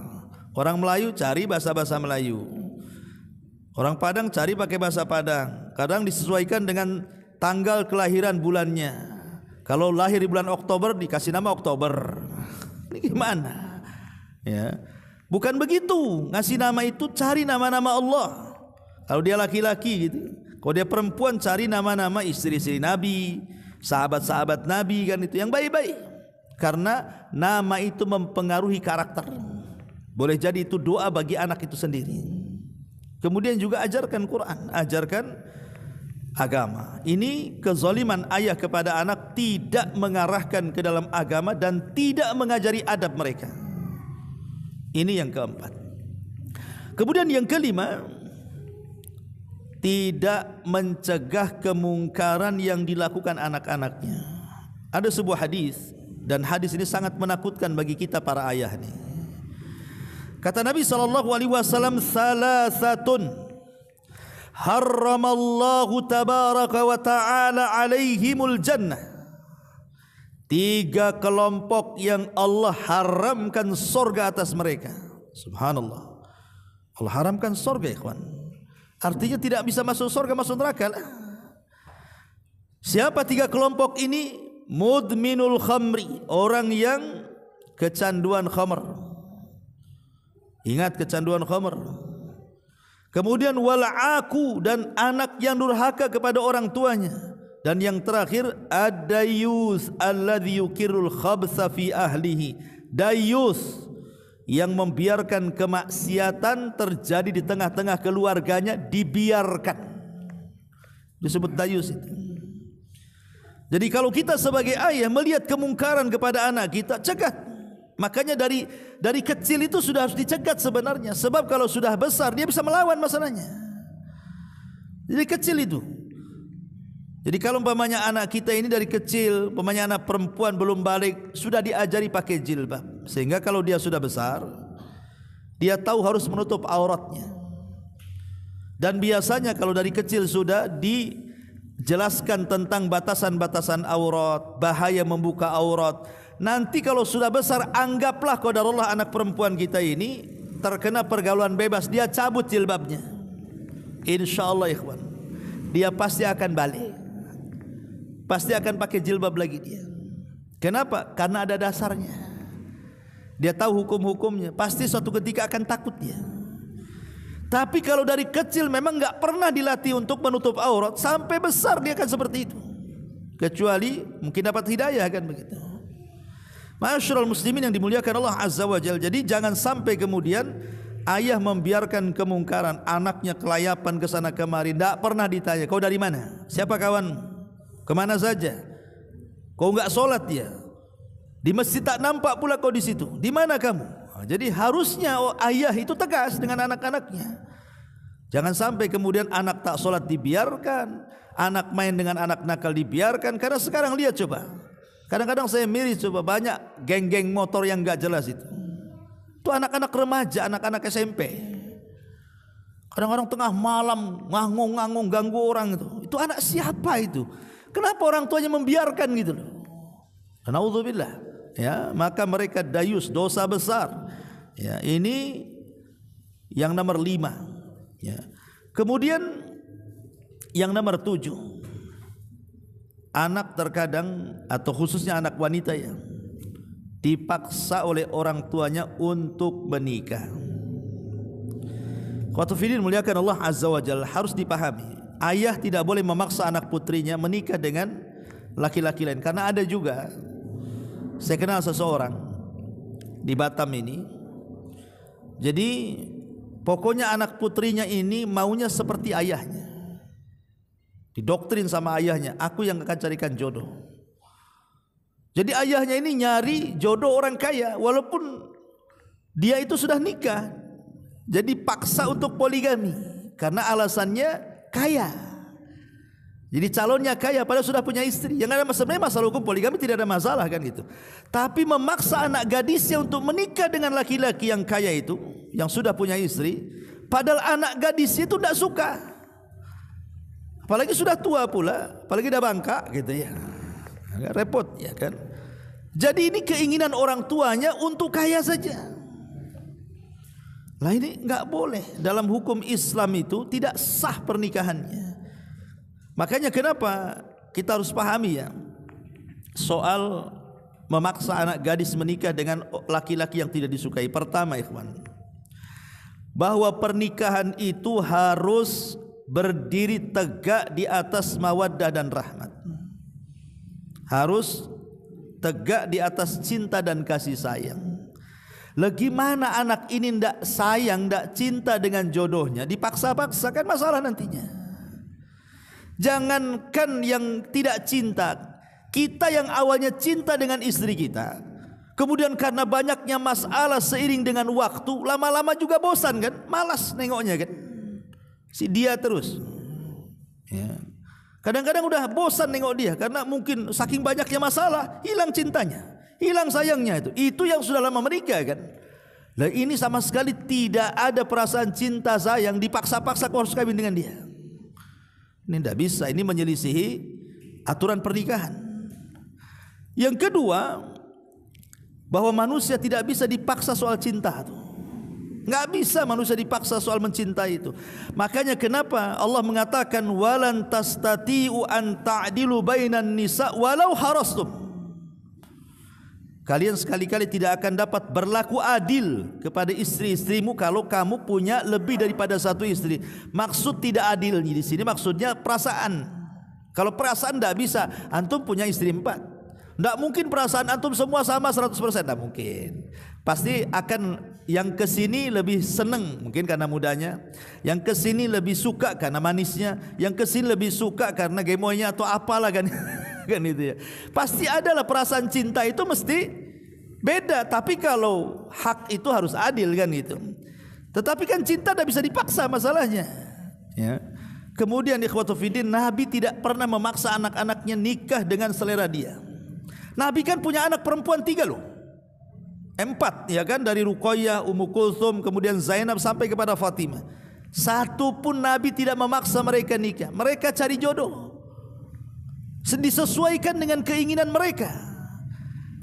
Orang Melayu cari bahasa-bahasa Melayu. Orang Padang cari pakai bahasa Padang. Kadang disesuaikan dengan tanggal kelahiran bulannya. Kalau lahir di bulan Oktober dikasih nama Oktober. Ini gimana? Ya. Bukan begitu. Ngasih nama itu cari nama-nama Allah. Kalau dia laki-laki gitu. Kalau dia perempuan cari nama-nama istri-istri Nabi, sahabat-sahabat Nabi, kan itu yang baik-baik. Karena nama itu mempengaruhi karakter. Boleh jadi itu doa bagi anak itu sendiri. Kemudian juga ajarkan Quran, ajarkan agama. Ini kezaliman ayah kepada anak, tidak mengarahkan ke dalam agama dan tidak mengajari adab mereka. Ini yang keempat. Kemudian yang kelima, tidak mencegah kemungkaran yang dilakukan anak-anaknya. Ada sebuah hadis, dan hadis ini sangat menakutkan bagi kita para ayah nih. Kata Nabi SAW, salasatun harramallahu tabaraka wa ta'ala alaihimul jannah. 3 kelompok yang Allah haramkan surga atas mereka. Subhanallah. Allah haramkan surga, ikhwan. Artinya tidak bisa masuk surga, masuk neraka. Siapa 3 kelompok ini? Mudminul khamri, orang yang kecanduan khamr. Ingat kecanduan khamr. Kemudian wal'aku, dan anak yang durhaka kepada orang tuanya. Dan yang terakhir ad-dayyus alladhi yukirul khabsa fi ahlihi. Dayyus yang membiarkan kemaksiatan terjadi di tengah-tengah keluarganya, dibiarkan. Disebut dayyus itu. Jadi kalau kita sebagai ayah melihat kemungkaran kepada anak kita, cegat. Makanya dari kecil itu sudah harus dicegat sebenarnya. Sebab kalau sudah besar dia bisa melawan masalahnya. Jadi kecil itu. Jadi kalau umpamanya anak kita ini dari kecil, umpamanya anak perempuan belum balik, sudah diajari pakai jilbab. Sehingga kalau dia sudah besar, dia tahu harus menutup auratnya. Dan biasanya kalau dari kecil sudah dijelaskan tentang batasan-batasan aurat, bahaya membuka aurat. Nanti kalau sudah besar, anggaplah qadarullah anak perempuan kita ini terkena pergaulan bebas, dia cabut jilbabnya. Insyaallah ikhwan, dia pasti akan balik. Pasti akan pakai jilbab lagi dia. Kenapa? Karena ada dasarnya. Dia tahu hukum-hukumnya. Pasti suatu ketika akan takut dia. Tapi kalau dari kecil memang enggak pernah dilatih untuk menutup aurat, sampai besar dia akan seperti itu. Kecuali mungkin dapat hidayah kan begitu. Ma'asyiral muslimin yang dimuliakan Allah Azza wa Jalla. Jadi jangan sampai kemudian ayah membiarkan kemungkaran, anaknya kelayapan ke sana kemari, tidak pernah ditanya, kau dari mana? Siapa kawan? Kemana saja? Kau enggak sholat ya? Di masjid tak nampak pula kau di situ. Di mana kamu? Jadi harusnya ayah itu tegas dengan anak-anaknya. Jangan sampai kemudian anak tak sholat dibiarkan, anak main dengan anak nakal dibiarkan. Karena sekarang lihat coba, kadang-kadang saya miris coba, banyak geng-geng motor yang enggak jelas itu. Itu anak-anak remaja, anak-anak SMP. Kadang-kadang tengah malam ngangung-ngangung ganggu orang itu. Itu anak siapa itu? Kenapa orang tuanya membiarkan gitu loh? Naudzubillah. Ya, maka mereka dayus, dosa besar. Ya, ini yang nomor 5. Ya. Kemudian yang nomor 7. Anak terkadang atau khususnya anak wanita ya, dipaksa oleh orang tuanya untuk menikah. Qatu filin muliakan Allah Azza wa Jalla, harus dipahami. Ayah tidak boleh memaksa anak putrinya menikah dengan laki-laki lain. Karena ada juga, saya kenal seseorang di Batam ini. Jadi pokoknya anak putrinya ini maunya seperti ayahnya. Didoktrin sama ayahnya, aku yang akan carikan jodoh. Jadi ayahnya ini nyari jodoh orang kaya, walaupun dia itu sudah nikah. Jadi paksa untuk poligami karena alasannya kaya. Jadi calonnya kaya padahal sudah punya istri. Yang ada sebenarnya masalah hukum poligami tidak ada masalah kan gitu. Tapi memaksa anak gadisnya untuk menikah dengan laki-laki yang kaya itu, yang sudah punya istri, padahal anak gadisnya itu tidak suka. Apalagi sudah tua pula, apalagi dah bangka gitu ya. Agak repot ya kan. Jadi ini keinginan orang tuanya untuk kaya saja. Lah ini enggak boleh. Dalam hukum Islam itu tidak sah pernikahannya. Makanya kenapa kita harus pahami ya soal memaksa anak gadis menikah dengan laki-laki yang tidak disukai. Pertama ikhwan, bahwa pernikahan itu harus berdiri tegak di atas mawaddah dan rahmat. Harus tegak di atas cinta dan kasih sayang. Bagaimana anak ini tidak sayang, tidak cinta dengan jodohnya, dipaksa-paksa kan masalah nantinya. Jangankan yang tidak cinta, kita yang awalnya cinta dengan istri kita, kemudian karena banyaknya masalah seiring dengan waktu, lama-lama juga bosan kan, malas nengoknya kan, si dia terus. Ya. Kadang-kadang udah bosan nengok dia karena mungkin saking banyaknya masalah, hilang cintanya. Hilang sayangnya itu yang sudah lama menikah kan. Nah ini sama sekali tidak ada perasaan cinta sayang, dipaksa-paksa kau harus kawin dengan dia. Ini tidak bisa, ini menyelisihi aturan pernikahan. Yang kedua, bahwa manusia tidak bisa dipaksa soal cinta itu. Nggak bisa manusia dipaksa soal mencintai itu. Makanya kenapa Allah mengatakan walan tastati'u an ta'dilu bainan nisa walau harastum. Kalian sekali-kali tidak akan dapat berlaku adil kepada istri-istrimu kalau kamu punya lebih daripada satu istri. Maksud tidak adil di sini maksudnya perasaan. Kalau perasaan tidak bisa, antum punya istri 4. Tidak mungkin perasaan antum semua sama 100%, tidak mungkin. Pasti akan yang kesini lebih senang mungkin karena mudanya, yang kesini lebih suka karena manisnya, yang kesini lebih suka karena gemoynya atau apalah kan. Kan itu ya. Pasti adalah perasaan cinta itu mesti beda, tapi kalau hak itu harus adil kan gitu. Tetapi kan cinta tidak bisa dipaksa masalahnya. Ya. Kemudian ikhwatu fiddin, Nabi tidak pernah memaksa anak-anaknya nikah dengan selera dia. Nabi kan punya anak perempuan 3 loh. 4 ya kan, dari Ruqayyah, Ummu Kulthum, kemudian Zainab sampai kepada Fatimah. Satu pun Nabi tidak memaksa mereka nikah. Mereka cari jodoh, disesuaikan dengan keinginan mereka.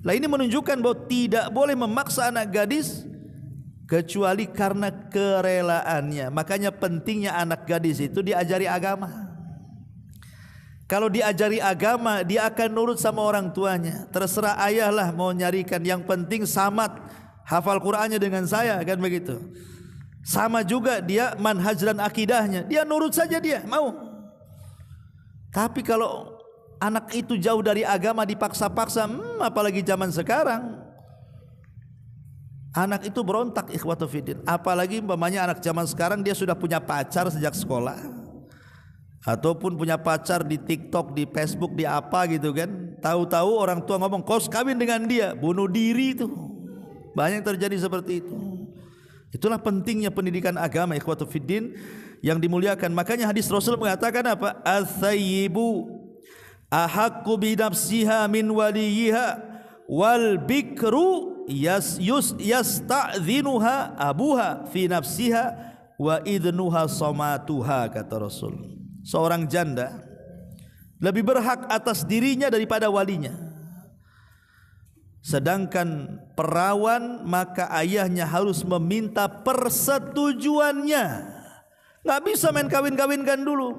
Nah ini menunjukkan bahwa tidak boleh memaksa anak gadis kecuali karena kerelaannya. Makanya pentingnya anak gadis itu diajari agama. Kalau diajari agama, dia akan nurut sama orang tuanya. Terserah ayahlah mau nyarikan, yang penting samat hafal Qur'annya dengan saya, kan begitu. Sama juga dia manhaj dan akidahnya, dia nurut saja, dia mau. Tapi kalau anak itu jauh dari agama, dipaksa-paksa, apalagi zaman sekarang, Anak itu berontak ikhwatu fiddin. Apalagi umpamanya anak zaman sekarang dia sudah punya pacar sejak sekolah, ataupun punya pacar di TikTok, di Facebook, di apa gitu kan. Tahu-tahu orang tua ngomong kau kawin dengan dia, bunuh diri itu. Banyak terjadi seperti itu. Itulah pentingnya pendidikan agama ikhwatu fiddin yang dimuliakan. Makanya hadis Rasul mengatakan apa? As-sayyibu ahaqqu bi nafsiha min waliyiha wal bikru yasta'dhinuha abuha fi nafsiha wa idnuha somatuha, kata Rasul. Seorang janda lebih berhak atas dirinya daripada walinya, sedangkan perawan maka ayahnya harus meminta persetujuannya. Nggak bisa main kawin-kawinkan dulu,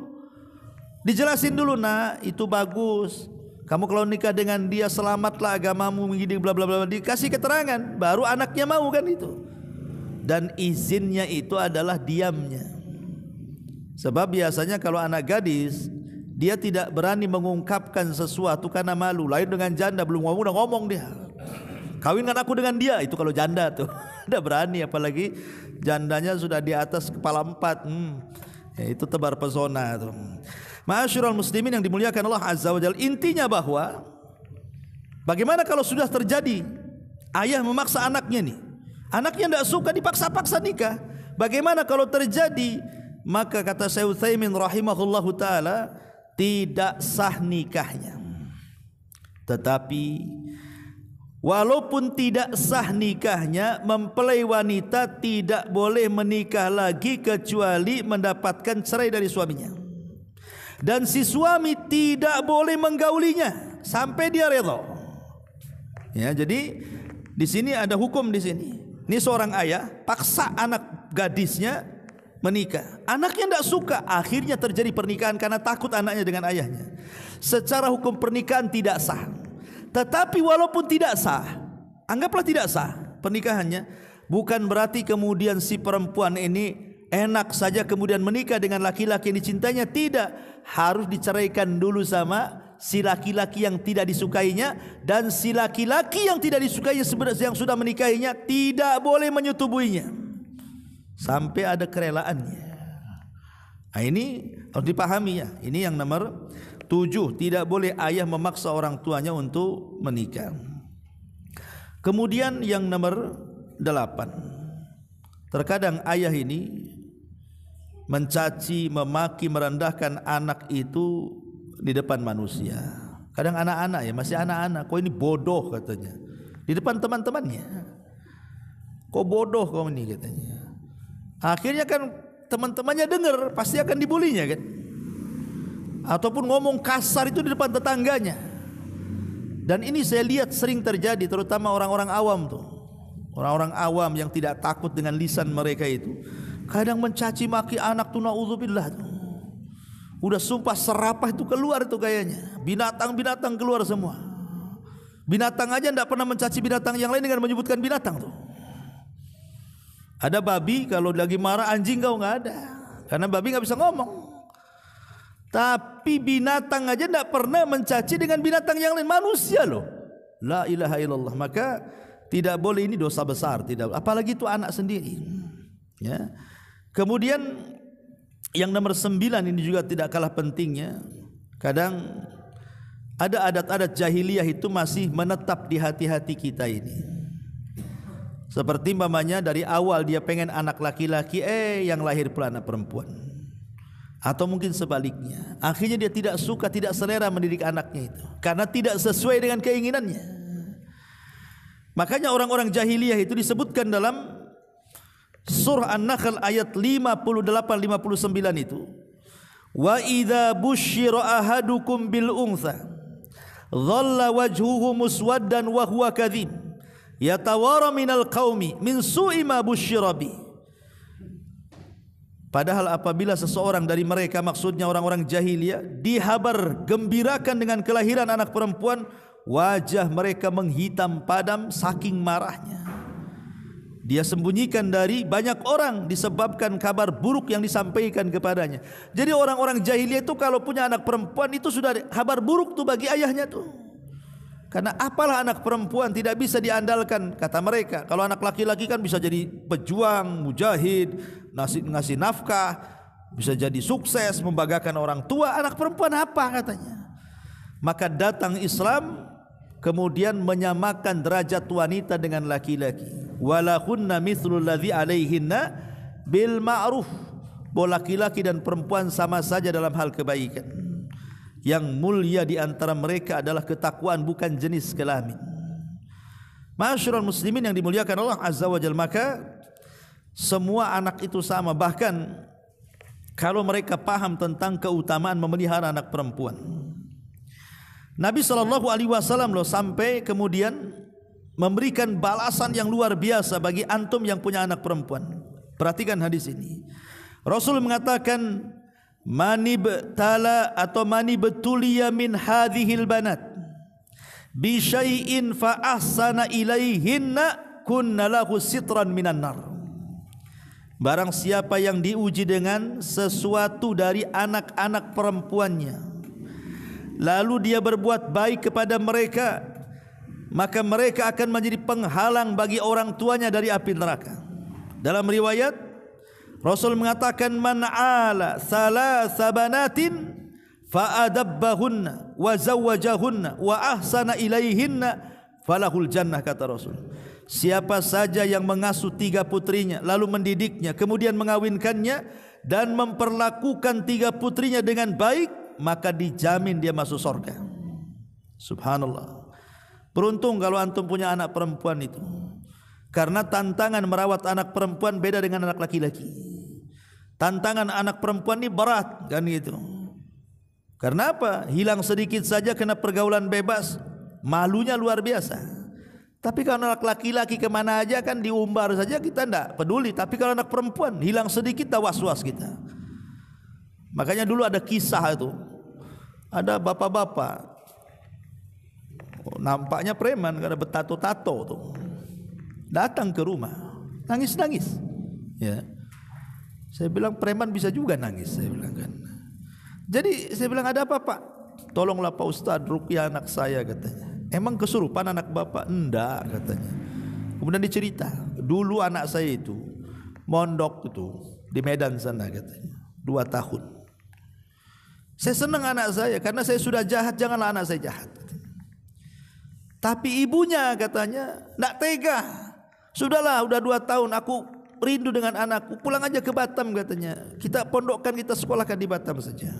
dijelasin dulu, nah itu bagus, kamu kalau nikah dengan dia selamatlah agamamu begini bla bla bla, dikasih keterangan baru anaknya mau kan itu. Dan izinnya itu adalah diamnya. Sebab biasanya kalau anak gadis dia tidak berani mengungkapkan sesuatu karena malu. Lain dengan janda, belum ngomong udah ngomong dia, kawinkan aku dengan dia. Itu kalau janda tuh udah berani, apalagi jandanya sudah di atas kepala 4. Ya, itu tebar pesona tuh. Ma'asyiral muslimin yang dimuliakan Allah Azza wa Jalla, intinya bahwa bagaimana kalau sudah terjadi ayah memaksa anaknya nih, anaknya tidak suka dipaksa-paksa nikah, bagaimana kalau terjadi? Maka kata Syekh Utsaimin rahimahullahu taala, tidak sah nikahnya. Tetapi walaupun tidak sah nikahnya, mempelai wanita tidak boleh menikah lagi kecuali mendapatkan cerai dari suaminya. Dan si suami tidak boleh menggaulinya sampai dia redha. Ya, jadi di sini ada hukum di sini. Ini seorang ayah paksa anak gadisnya menikah. Anaknya tidak suka, akhirnya terjadi pernikahan karena takut anaknya dengan ayahnya. Secara hukum pernikahan tidak sah. Tetapi walaupun tidak sah, anggaplah tidak sah pernikahannya, bukan berarti kemudian si perempuan ini enak saja kemudian menikah dengan laki-laki yang dicintainya. Tidak, harus diceraikan dulu sama si laki-laki yang tidak disukainya, dan si laki-laki yang tidak disukainya yang sudah menikahinya tidak boleh menyetubuinya sampai ada kerelaannya. Nah, ini harus dipahami ya. Ini yang nomor 7, tidak boleh ayah memaksa orang tuanya untuk menikah. Kemudian yang nomor 8, terkadang ayah ini mencaci, memaki, merendahkan anak itu di depan manusia. Kadang anak-anak ya, masih anak-anak, kok ini bodoh katanya, di depan teman-temannya. Kok bodoh kau ini katanya. Akhirnya kan teman-temannya dengar, pasti akan dibulinya kan. Ataupun ngomong kasar itu di depan tetangganya. Dan ini saya lihat sering terjadi, terutama orang-orang awam tuh. Orang-orang awam yang tidak takut dengan lisan mereka itu kadang mencaci maki anak tuh, naudzubillah tuh. Udah sumpah serapah itu keluar itu kayaknya. Binatang-binatang keluar semua. Binatang aja tidak pernah mencaci binatang yang lain dengan menyebutkan binatang tuh. Ada babi kalau lagi marah, anjing kau nggak ada, karena babi nggak bisa ngomong. Tapi binatang aja tidak pernah mencaci dengan binatang yang lain, manusia loh. La ilaha illallah. Maka tidak boleh, ini dosa besar, tidak. Apalagi itu anak sendiri. Ya. Kemudian yang nomor 9 ini juga tidak kalah pentingnya. Kadang ada adat-adat jahiliyah itu masih menetap di hati-hati kita ini. Seperti umpamanya dari awal dia pengen anak laki-laki, yang lahir pula anak perempuan. Atau mungkin sebaliknya, akhirnya dia tidak suka, tidak selera mendidik anaknya itu karena tidak sesuai dengan keinginannya. Makanya orang-orang jahiliyah itu disebutkan dalam Surah An-Nahl ayat 58-59 itu, wa idza busyira ahadukum bil untha dhalla wajhuhu muswaddan wa huwa kadhib yatawara minal qaumi min su'i ma busyira bi. Padahal apabila seseorang dari mereka, maksudnya orang-orang jahiliyah, dihabar gembirakan dengan kelahiran anak perempuan, wajah mereka menghitam padam saking marahnya. Dia sembunyikan dari banyak orang disebabkan kabar buruk yang disampaikan kepadanya. Jadi orang-orang jahiliyah itu kalau punya anak perempuan itu sudah kabar buruk tuh bagi ayahnya tuh. Karena apalah anak perempuan tidak bisa diandalkan, kata mereka. Kalau anak laki-laki kan bisa jadi pejuang, mujahid, ngasih nafkah, bisa jadi sukses, membanggakan orang tua. Anak perempuan apa katanya? Maka datang Islam kemudian menyamakan derajat wanita dengan laki-laki. Walahunna mithlul ladzi alaihinna bil ma'ruf. Bahwa laki-laki dan perempuan sama saja dalam hal kebaikan. Yang mulia di antara mereka adalah ketakwaan, bukan jenis kelamin. Ma'asyiral muslimin yang dimuliakan Allah Azza wa Jalla, maka semua anak itu sama. Bahkan kalau mereka paham tentang keutamaan memelihara anak perempuan. Nabi SAW loh sampai kemudian memberikan balasan yang luar biasa bagi antum yang punya anak perempuan. Perhatikan hadis ini. Rasul mengatakan, manibtala atau manibtuliya min hadhil banat bi syai'in fa ahsana ilaihinna kunna lahu sitran minan nar. Barang siapa yang diuji dengan sesuatu dari anak-anak perempuannya, lalu dia berbuat baik kepada mereka, maka mereka akan menjadi penghalang bagi orang tuanya dari api neraka. Dalam riwayat Rasul mengatakan, man ala salasa banatin fa adabbahunna wa zawwajahunna wa ahsana ilaihinna falahul jannah, kata Rasul. Siapa saja yang mengasuh 3 putrinya lalu mendidiknya kemudian mengawinkannya dan memperlakukan 3 putrinya dengan baik, maka dijamin dia masuk surga. Subhanallah. Beruntung kalau antum punya anak perempuan itu. Karena tantangan merawat anak perempuan beda dengan anak laki-laki. Tantangan anak perempuan ini berat kan gitu. Karena apa? Hilang sedikit saja kena pergaulan bebas, malunya luar biasa. Tapi kalau anak laki-laki kemana aja kan diumbar saja kita tidak peduli. Tapi kalau anak perempuan hilang sedikit dah was-was kita. Makanya dulu ada kisah itu. Ada bapak-bapak, nampaknya preman karena bertato-tato tuh. Datang ke rumah, nangis-nangis. Ya, saya bilang preman bisa juga nangis. Saya bilang kan. Jadi saya bilang, ada apa Pak? Tolonglah Pak Ustadz ruqyah anak saya, katanya. Emang kesurupan anak bapak? Enggak, katanya. Kemudian dicerita, dulu anak saya itu mondok itu di Medan sana, katanya. 2 tahun. Saya senang anak saya karena saya sudah jahat, janganlah anak saya jahat. Tapi ibunya katanya enggak tega. Sudahlah, udah 2 tahun aku rindu dengan anakku, pulang aja ke Batam, katanya. Kita pondokkan, kita sekolahkan di Batam saja.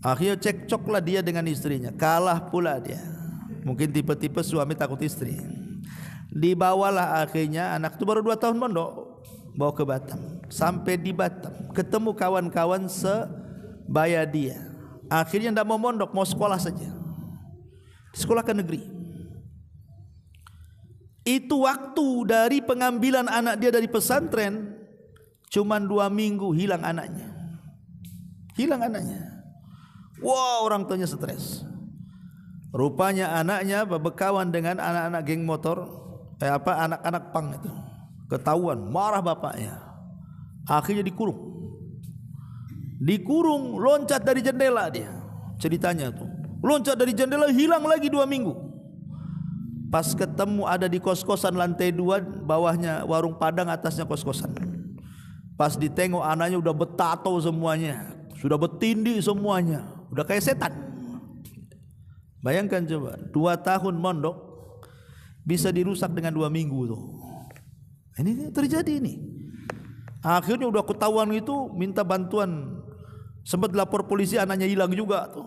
Akhirnya cekcoklah dia dengan istrinya, kalah pula dia. Mungkin tipe-tipe suami takut istri. Dibawalah akhirnya anak itu baru 2 tahun mondok, bawa ke Batam. Sampai di Batam ketemu kawan-kawan sebaya dia. Akhirnya tidak mau mondok, mau sekolah saja. Sekolah ke negeri. Itu waktu dari pengambilan anak dia dari pesantren, cuman 2 minggu hilang anaknya. Hilang anaknya. Wah, orang tuanya stres. Rupanya anaknya berkawan dengan anak-anak geng motor, anak-anak pang itu. Ketahuan, marah bapaknya. Akhirnya dikurung. Dikurung, loncat dari jendela dia. Ceritanya tuh. Loncat dari jendela, hilang lagi 2 minggu. Pas ketemu ada di kos-kosan lantai 2, bawahnya warung Padang, atasnya kos-kosan. Pas ditengok anaknya udah betato semuanya, sudah bertindih semuanya, udah kayak setan. Bayangkan coba, 2 tahun mondok bisa dirusak dengan 2 minggu tuh. Ini terjadi ini. Akhirnya udah ketahuan itu, minta bantuan. Sempat lapor polisi, anaknya hilang juga tuh.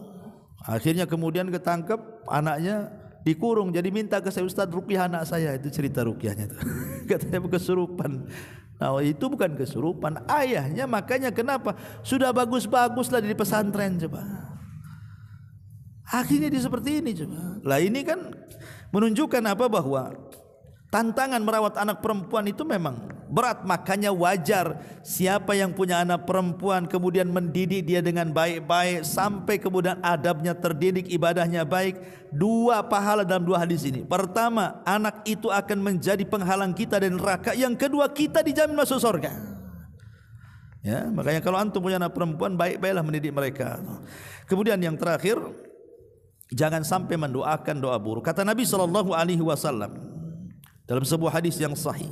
Akhirnya kemudian ketangkep, anaknya dikurung. Jadi minta ke saya, Ustadz ruqyah anak saya. Itu cerita ruqyahnya tuh. Katanya kesurupan. Nah, itu bukan kesurupan, ayahnya. Makanya kenapa sudah bagus-bagus lah di pesantren coba. Akhirnya dia seperti ini coba. Lah ini kan menunjukkan apa? Bahwa tantangan merawat anak perempuan itu memang berat. Makanya wajar siapa yang punya anak perempuan kemudian mendidik dia dengan baik-baik sampai kemudian adabnya terdidik, ibadahnya baik, 2 pahala dalam 2 hadis ini. Pertama, anak itu akan menjadi penghalang kita dari neraka. Yang kedua, kita dijamin masuk surga. Ya, makanya kalau antum punya anak perempuan, baik-baiklah mendidik mereka. Kemudian yang terakhir, Jangan sampai mendoakan doa buruk. Kata Nabi SAW dalam sebuah hadis yang sahih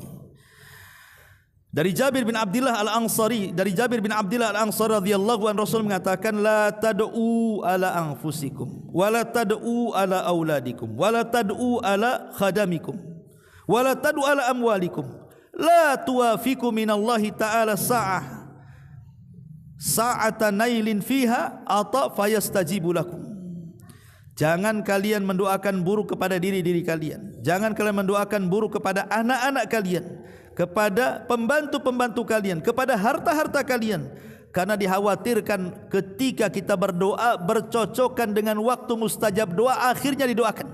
dari Jabir bin Abdullah Al-Ansari, radhiyallahu anhu, Rasul mengatakan, la tad'u ala anfusikum wa la tad'u ala auladikum wa la tad'u ala khadamikum wa la tad'u ala amwalikum la tuwafiku minallahi ta'ala sa'atan nailin fiha ata fayastajibu lakum. Jangan kalian mendoakan buruk kepada diri-diri kalian. Jangan kalian mendoakan buruk kepada anak-anak kalian, kepada pembantu-pembantu kalian, kepada harta-harta kalian, karena dikhawatirkan ketika kita berdoa bercocokan dengan waktu mustajab doa, akhirnya didoakan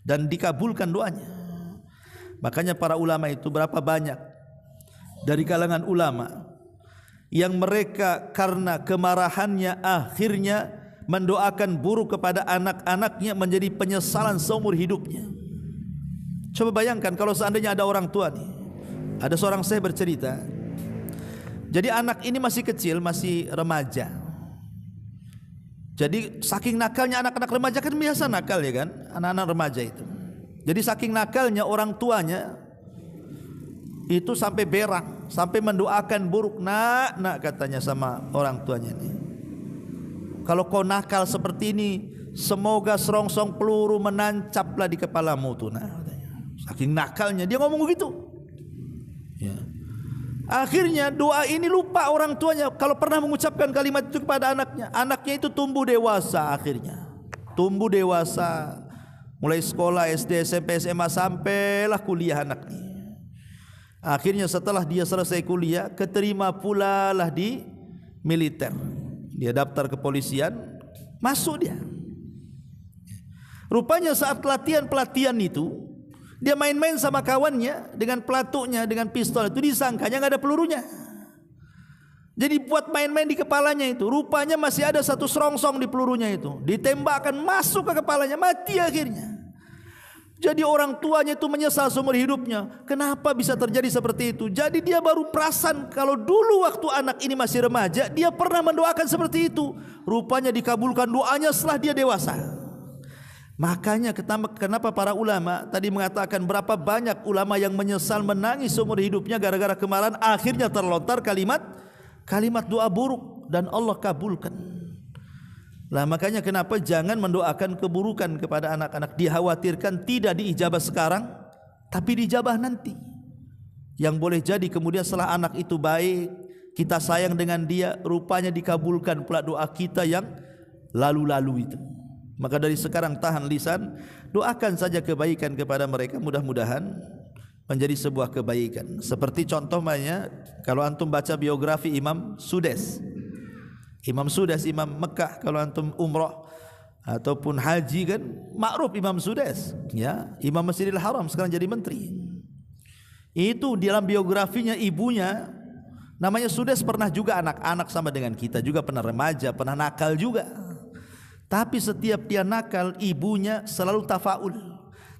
dan dikabulkan doanya. Makanya para ulama itu, berapa banyak dari kalangan ulama yang mereka karena kemarahannya akhirnya mendoakan buruk kepada anak-anaknya menjadi penyesalan seumur hidupnya. Coba bayangkan kalau seandainya ada orang tua nih. Ada seorang saya bercerita, jadi anak ini masih kecil, masih remaja. Jadi saking nakalnya, anak-anak remaja kan biasa nakal ya kan, anak-anak remaja itu. Jadi saking nakalnya orang tuanya itu sampai berang, sampai mendoakan buruk. Nak katanya sama orang tuanya nih, kalau kau nakal seperti ini, semoga serongsong peluru menancaplah di kepalamu tuh. Nah, saking nakalnya dia ngomong begitu. Ya. Akhirnya doa ini lupa orang tuanya kalau pernah mengucapkan kalimat itu kepada anaknya. Anaknya itu tumbuh dewasa, akhirnya tumbuh dewasa, mulai sekolah SD, SMP, SMA, sampailah kuliah anaknya. Akhirnya setelah dia selesai kuliah, keterima pula lah di militer. Dia daftar kepolisian, masuk dia. Rupanya saat pelatihan itu, dia main-main sama kawannya dengan pelatuknya, dengan pistol itu, disangkanya nggak ada pelurunya. Jadi buat main-main di kepalanya itu, rupanya masih ada satu serongsong di pelurunya itu. Ditembakkan masuk ke kepalanya, mati akhirnya. Jadi orang tuanya itu menyesal seumur hidupnya. Kenapa bisa terjadi seperti itu? Jadi dia baru perasan kalau dulu waktu anak ini masih remaja, dia pernah mendoakan seperti itu. Rupanya dikabulkan doanya setelah dia dewasa. Makanya kenapa para ulama tadi mengatakan berapa banyak ulama yang menyesal, menangis seumur hidupnya gara-gara kemarahan, akhirnya terlontar kalimat doa buruk dan Allah kabulkan. Lah makanya kenapa jangan mendoakan keburukan kepada anak-anak. Dikhawatirkan tidak diijabah sekarang, tapi diijabah nanti. Yang boleh jadi kemudian setelah anak itu baik, kita sayang dengan dia, rupanya dikabulkan pula doa kita yang lalu-lalu itu. Maka dari sekarang tahan lisan, doakan saja kebaikan kepada mereka, mudah-mudahan menjadi sebuah kebaikan. Seperti contohnya kalau antum baca biografi Imam Sudes, Imam Mekah, kalau antum umrah ataupun haji kan makruf Imam Sudes, ya, Imam Masjidil Haram, sekarang jadi menteri. Itu dalam biografinya ibunya namanya Sudes, pernah juga anak-anak sama dengan kita, juga pernah remaja, pernah nakal juga. Tapi setiap dia nakal, ibunya selalu tafaul,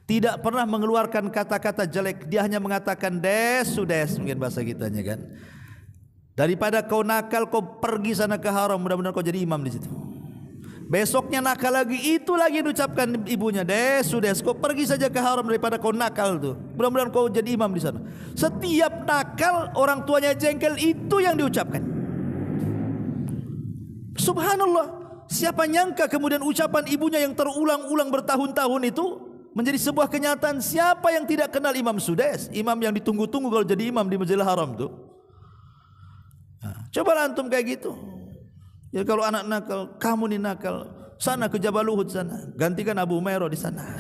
tidak pernah mengeluarkan kata-kata jelek. Dia hanya mengatakan Sudes, mungkin bahasa kitanya kan, daripada kau nakal kau pergi sana ke haram, mudah-mudahan kau jadi imam di situ. Besoknya nakal lagi, itu lagi diucapkan ibunya, Sudes, kau pergi saja ke haram daripada kau nakal tuh, mudah-mudahan kau jadi imam di sana. Setiap nakal orang tuanya jengkel, itu yang diucapkan. Subhanallah. Siapa nyangka kemudian ucapan ibunya yang terulang-ulang bertahun-tahun itu menjadi sebuah kenyataan. Siapa yang tidak kenal Imam Sudes, imam yang ditunggu-tunggu kalau jadi imam di Masjidil Haram tuh. Nah, coba antum kayak gitu. Jadi kalau anak nakal, kamu nih nakal, sana ke Jabal Uhud sana, gantikan Abu Umairah di sana.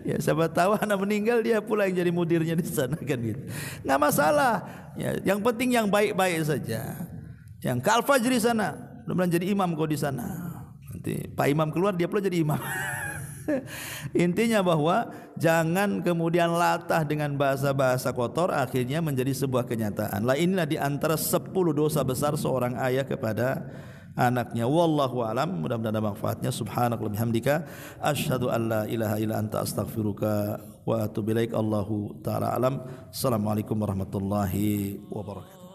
Ya siapa tahu anak meninggal, dia pula yang jadi mudirnya di sana kan gitu. Nggak masalah. Ya, yang penting yang baik-baik saja. Yang ke Al-Fajri sana, mudah-mudahan jadi imam kau di sana. Nanti Pak Imam keluar, dia pula jadi imam. Intinya bahwa jangan kemudian latah dengan bahasa-bahasa kotor, akhirnya menjadi sebuah kenyataan. Lah inilah di antara 10 dosa besar seorang ayah kepada anaknya. Wallahu alam, mudah-mudahan ada manfaatnya. Subhanakallahumma bihamdika asyhadu an la ilaha illa anta astaghfiruka wa atubu ilaik. Allahu taala alam. Assalamualaikum warahmatullahi wabarakatuh.